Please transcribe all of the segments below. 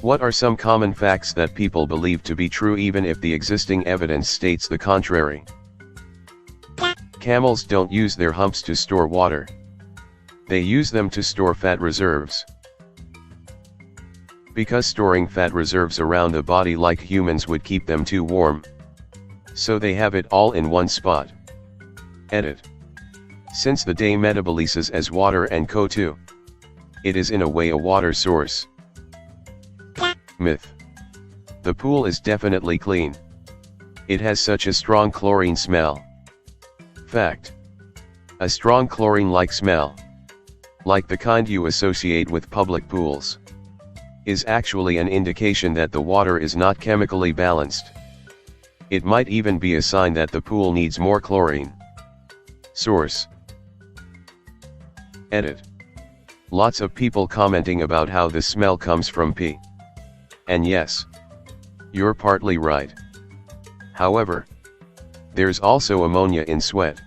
What are some common facts that people believe to be true even if the existing evidence states the contrary? Camels don't use their humps to store water. They use them to store fat reserves. Because storing fat reserves around a body like humans would keep them too warm. So they have it all in one spot. Edit. Since the day metabolizes as water and CO2, it is in a way a water source. Myth. The pool is definitely clean. It has such a strong chlorine smell. Fact. A strong chlorine-like smell, like the kind you associate with public pools, is actually an indication that the water is not chemically balanced. It might even be a sign that the pool needs more chlorine. Source. Edit. Lots of people commenting about how the smell comes from pee. And yes, you're partly right. However, there's also ammonia in sweat,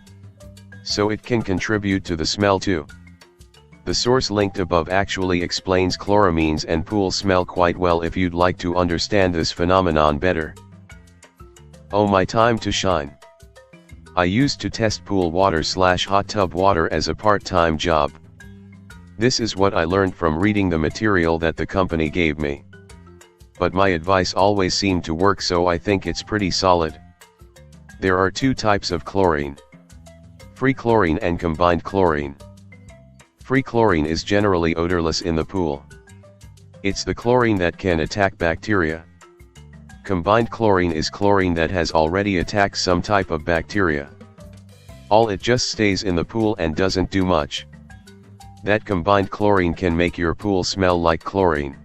so it can contribute to the smell too. The source linked above actually explains chloramines and pool smell quite well if you'd like to understand this phenomenon better. Oh, my time to shine. I used to test pool water/hot tub water as a part-time job. This is what I learned from reading the material that the company gave me. But my advice always seemed to work, so I think it's pretty solid. There are two types of chlorine: free chlorine and combined chlorine. Free chlorine is generally odorless in the pool. It's the chlorine that can attack bacteria. Combined chlorine is chlorine that has already attacked some type of bacteria. It just stays in the pool and doesn't do much. That combined chlorine can make your pool smell like chlorine,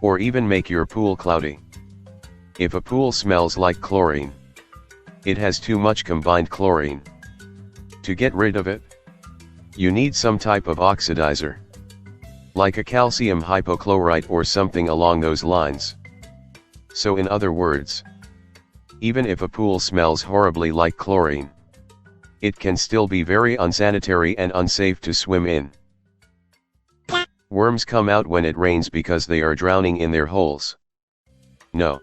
or even make your pool cloudy. If a pool smells like chlorine, it has too much combined chlorine. To get rid of it, you need some type of oxidizer, like a calcium hypochlorite or something along those lines. So in other words, even if a pool smells horribly like chlorine, it can still be very unsanitary and unsafe to swim in. Worms come out when it rains because they are drowning in their holes. No,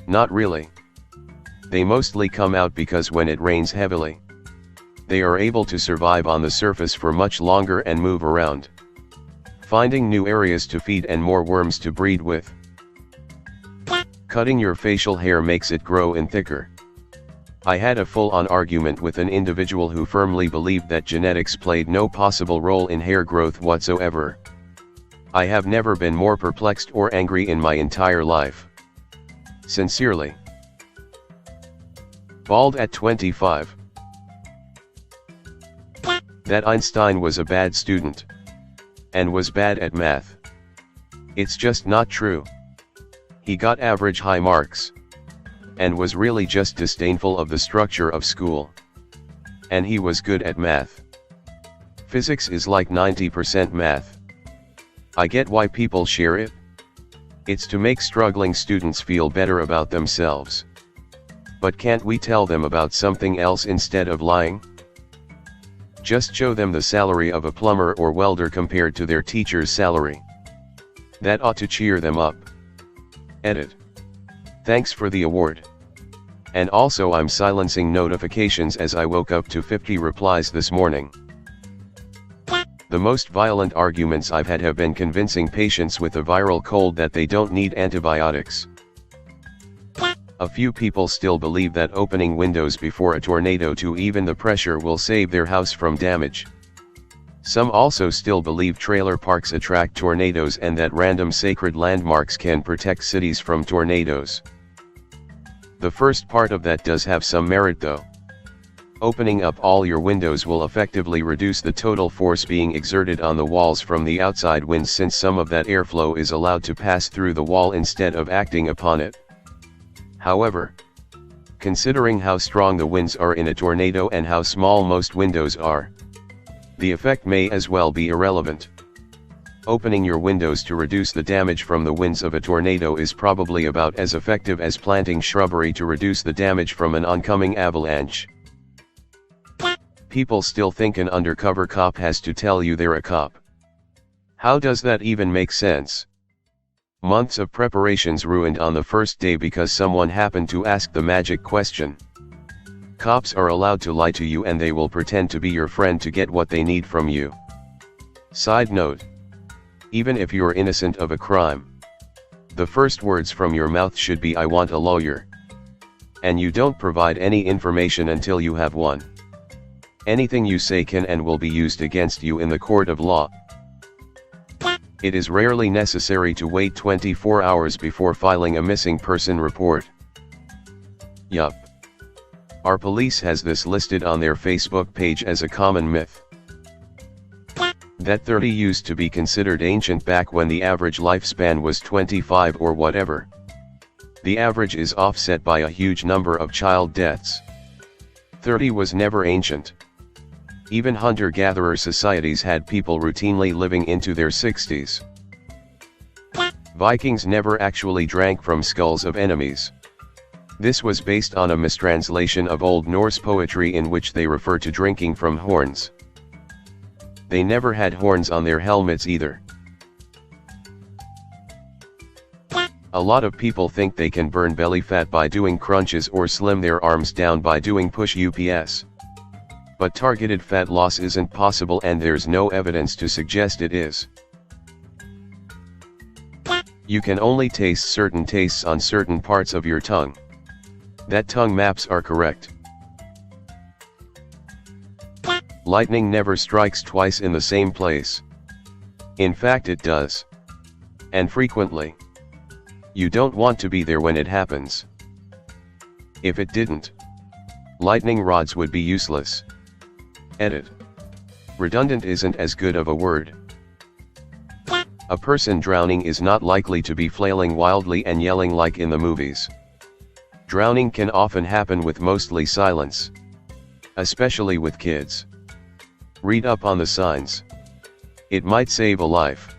not really. They mostly come out because when it rains heavily, they are able to survive on the surface for much longer and move around, finding new areas to feed and more worms to breed with. Cutting your facial hair makes it grow in thicker. I had a full-on argument with an individual who firmly believed that genetics played no possible role in hair growth whatsoever. I have never been more perplexed or angry in my entire life. Sincerely. Bald at 25. That Einstein was a bad student, and was bad at math. It's just not true. He got average high marks, and was really just disdainful of the structure of school. And he was good at math. Physics is like 90% math. I get why people share it. It's to make struggling students feel better about themselves. But can't we tell them about something else instead of lying? Just show them the salary of a plumber or welder compared to their teacher's salary. That ought to cheer them up. Edit. Thanks for the award. And also, I'm silencing notifications as I woke up to 50 replies this morning. The most violent arguments I've had have been convincing patients with a viral cold that they don't need antibiotics. A few people still believe that opening windows before a tornado to even the pressure will save their house from damage. Some also still believe trailer parks attract tornadoes and that random sacred landmarks can protect cities from tornadoes. The first part of that does have some merit though. Opening up all your windows will effectively reduce the total force being exerted on the walls from the outside winds, since some of that airflow is allowed to pass through the wall instead of acting upon it. However, considering how strong the winds are in a tornado and how small most windows are, the effect may as well be irrelevant. Opening your windows to reduce the damage from the winds of a tornado is probably about as effective as planting shrubbery to reduce the damage from an oncoming avalanche. People still think an undercover cop has to tell you they're a cop. How does that even make sense? Months of preparations ruined on the first day because someone happened to ask the magic question. Cops are allowed to lie to you and they will pretend to be your friend to get what they need from you. Side note: even if you're innocent of a crime, the first words from your mouth should be "I want a lawyer." And you don't provide any information until you have one. Anything you say can and will be used against you in the court of law. It is rarely necessary to wait 24 hours before filing a missing person report. Yup. Our police has this listed on their Facebook page as a common myth. That 30 used to be considered ancient back when the average lifespan was 25 or whatever. The average is offset by a huge number of child deaths. 30 was never ancient. Even hunter-gatherer societies had people routinely living into their 60s. Vikings never actually drank from skulls of enemies. This was based on a mistranslation of Old Norse poetry in which they refer to drinking from horns. They never had horns on their helmets either. A lot of people think they can burn belly fat by doing crunches or slim their arms down by doing push-ups. But targeted fat loss isn't possible and there's no evidence to suggest it is. You can only taste certain tastes on certain parts of your tongue. That tongue maps are correct. Lightning never strikes twice in the same place. In fact, it does. And frequently. You don't want to be there when it happens. If it didn't, lightning rods would be useless. Edit. Redundant isn't as good of a word. A person drowning is not likely to be flailing wildly and yelling like in the movies. Drowning can often happen with mostly silence. Especially with kids. Read up on the signs. It might save a life.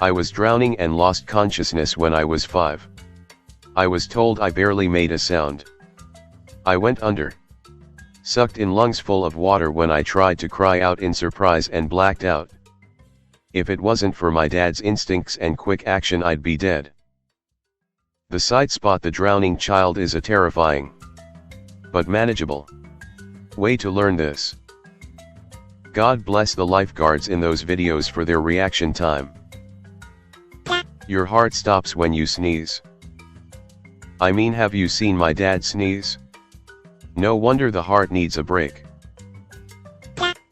I was drowning and lost consciousness when I was 5. I was told I barely made a sound. I went under. Sucked in lungs full of water when I tried to cry out in surprise and blacked out. If it wasn't for my dad's instincts and quick action, I'd be dead. The side spot the drowning child is a terrifying, but manageable, way to learn this. God bless the lifeguards in those videos for their reaction time. Your heart stops when you sneeze. I mean, have you seen my dad sneeze? No wonder the heart needs a break.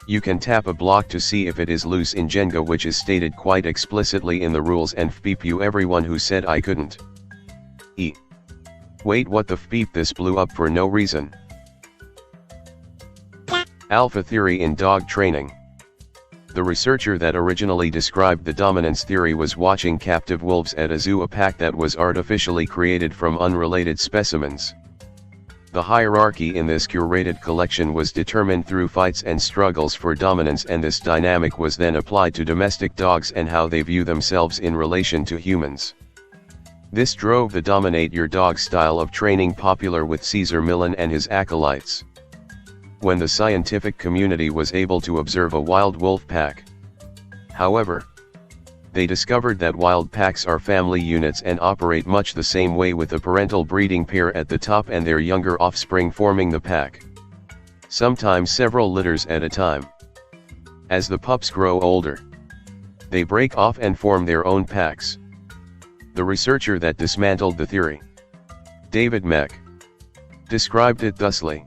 You can tap a block to see if it is loose in Jenga, which is stated quite explicitly in the rules, and fbeep you everyone who said I couldn't. Wait, what the fbeep, this blew up for no reason. Alpha theory in dog training. The researcher that originally described the dominance theory was watching captive wolves at a zoo, a pack that was artificially created from unrelated specimens. The hierarchy in this curated collection was determined through fights and struggles for dominance, and this dynamic was then applied to domestic dogs and how they view themselves in relation to humans. This drove the dominate your dog style of training popular with Cesar Millan and his acolytes. When the scientific community was able to observe a wild wolf pack, however, they discovered that wild packs are family units and operate much the same way, with a parental breeding pair at the top and their younger offspring forming the pack. Sometimes several litters at a time. As the pups grow older, they break off and form their own packs. The researcher that dismantled the theory, David Meck, described it thusly.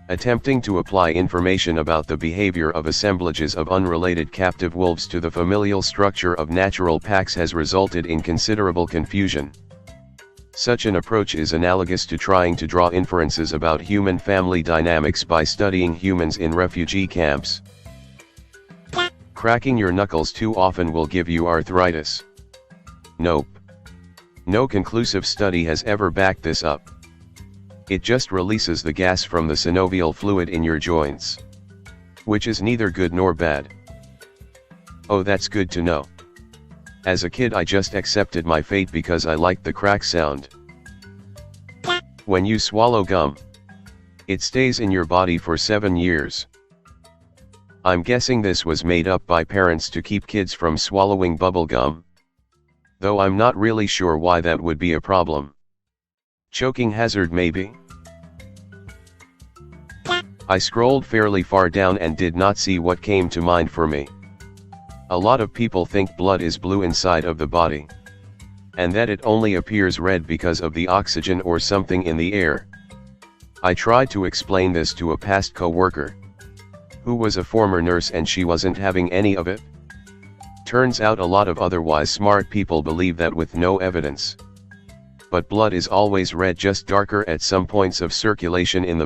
Attempting to apply information about the behavior of assemblages of unrelated captive wolves to the familial structure of natural packs has resulted in considerable confusion. Such an approach is analogous to trying to draw inferences about human family dynamics by studying humans in refugee camps. Cracking your knuckles too often will give you arthritis. Nope. No conclusive study has ever backed this up. It just releases the gas from the synovial fluid in your joints, which is neither good nor bad. Oh, that's good to know. As a kid, I just accepted my fate because I liked the crack sound. When you swallow gum, It stays in your body for 7 years. I'm guessing this was made up by parents to keep kids from swallowing bubblegum. Though I'm not really sure why that would be a problem. Choking hazard maybe? I scrolled fairly far down and did not see what came to mind for me. A lot of people think blood is blue inside of the body. And that it only appears red because of the oxygen or something in the air. I tried to explain this to a past co-worker, who was a former nurse, and she wasn't having any of it. Turns out a lot of otherwise smart people believe that with no evidence. But blood is always red, just darker at some points of circulation in the